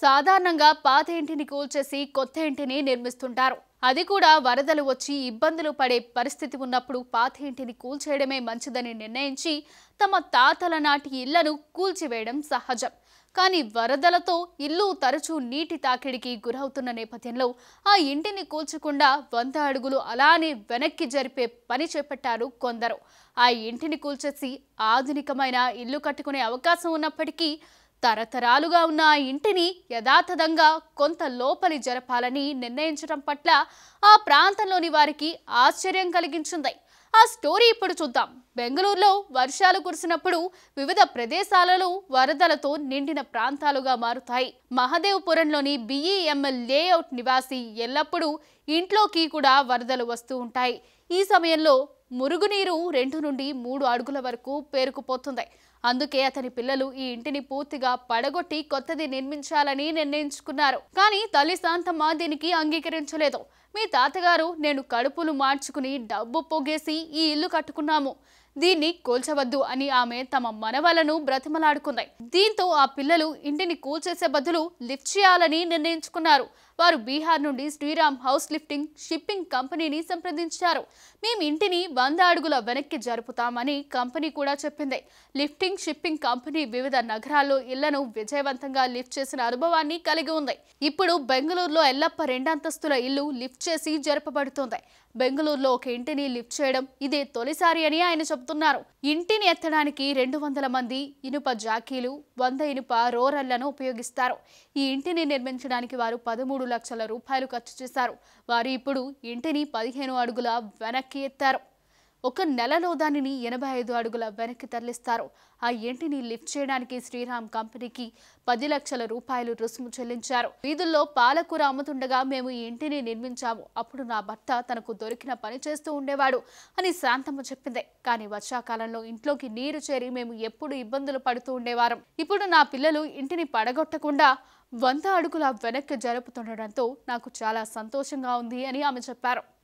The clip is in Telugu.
సాధారణంగా పాత ఇంటిని కూల్చేసి కొత్త ఇంటిని నిర్మిస్తుంటారు. అది కూడా వరదలు వచ్చి ఇబ్బందులు పడే పరిస్థితి ఉన్నప్పుడు పాత ఇంటిని కూల్చేయడమే మంచిదని నిర్ణయించి తమ తాతల నాటి ఇళ్లను కూల్చివేయడం సహజం. కానీ వరదలతో ఇల్లు తరచూ నీటి తాకిడికి గురవుతున్న నేపథ్యంలో ఆ ఇంటిని కూల్చకుండా 100 అడుగులు అలానే వెనక్కి జరిపే పని చేపట్టారు కొందరు. ఆ ఇంటిని కూల్చేసి ఆధునికమైన ఇల్లు కట్టుకునే అవకాశం ఉన్నప్పటికీ తరతరాలుగా ఉన్న ఆ ఇంటిని యథాతథంగా కొంత లోపలి జరపాలని నిర్ణయించడం పట్ల ఆ ప్రాంతంలోని వారికి ఆశ్చర్యం కలిగించింది. ఆ స్టోరీ ఇప్పుడు చూద్దాం. బెంగళూరులో వర్షాలు కురిసినప్పుడు వివిధ ప్రదేశాలలో వరదలతో నిండిన ప్రాంతాలుగా మారుతాయి. మహదేవ్పురంలోని బిఈఎంఎల్ లేఅవుట్ నివాసి ఎల్లప్పుడూ ఇంట్లోకి కూడా వరదలు వస్తూ ఉంటాయి. ఈ సమయంలో మురుగునీరు 2 నుండి 3 అడుగుల వరకు పేరుకుపోతుంది. అందుకే అతని పిల్లలు ఈ ఇంటిని పూర్తిగా పడగొట్టి కొత్తది నిర్మించాలని నిర్ణయించుకున్నారు. కానీ తల్లి శాంతమ్మ దీనికి అంగీకరించలేదు. మీ తాతగారు నేను కడుపులు మార్చుకుని డబ్బు పోగేసి ఈ ఇల్లు కట్టుకున్నాము, దీన్ని కూల్చవద్దు అని ఆమె తమ మనవలను బ్రతిమలాడుకుంది. దీంతో ఆ పిల్లలు ఇంటిని కూల్చేసే బదులు లిఫ్ట్ చేయాలని నిర్ణయించుకున్నారు. వారు బీహార్ నుండి శ్రీరామ్ హౌస్ లిఫ్టింగ్ షిప్పింగ్ కంపెనీని సంప్రదించారు. మేము ఇంటిని 100 అడుగుల వెనక్కి జరుపుతామని కంపెనీ కూడా చెప్పింది. లిఫ్టింగ్ షిప్పింగ్ కంపెనీ వివిధ నగరాల్లో ఇళ్లను విజయవంతంగా లిఫ్ట్ చేసిన అనుభవాన్ని కలిగి ఉంది. ఇప్పుడు బెంగళూరులో ఎల్లప్ప 2 అంతస్తుల ఇల్లు లిఫ్ట్ చేసి జరపబడుతోంది. బెంగళూరులో ఒక ఇంటిని లిఫ్ట్ చేయడం ఇదే తొలిసారి అని ఆయన చెబుతున్నారు. ఇంటిని ఎత్తడానికి 200 మంది ఇనుప జాకీలు, 100 ఇనుప రోరర్లను ఉపయోగిస్తారు. ఈ ఇంటిని నిర్మించడానికి వారు 13 లక్షల రూపాయలు ఖర్చు చేశారు. వారు ఇప్పుడు ఇంటిని 15 అడుగుల వెనక్కి ఎత్తారు. ఒక నెలలో దానిని 85 అడుగుల వెనక్కి తరలిస్తారు. ఆ ఇంటిని లిఫ్ట్ చేయడానికి శ్రీరామ్ కంపెనీకి 10 లక్షల రూపాయలు రుసుము చెల్లించారు. వీధుల్లో పాలకూర అమ్ముతుండగా మేము ఈ ఇంటిని నిర్మించాము. అప్పుడు నా భర్త తనకు దొరికిన పని చేస్తూ ఉండేవాడు అని శాంతమ్మ చెప్పింది. కానీ వర్షాకాలంలో ఇంట్లోకి నీరు చేరి మేము ఎప్పుడు ఇబ్బందులు పడుతూ ఉండేవారం. ఇప్పుడు నా పిల్లలు ఇంటిని పడగొట్టకుండా 100 అడుగుల వెనక్కి జరుపుతుండడంతో నాకు చాలా సంతోషంగా ఉంది అని ఆమె చెప్పారు.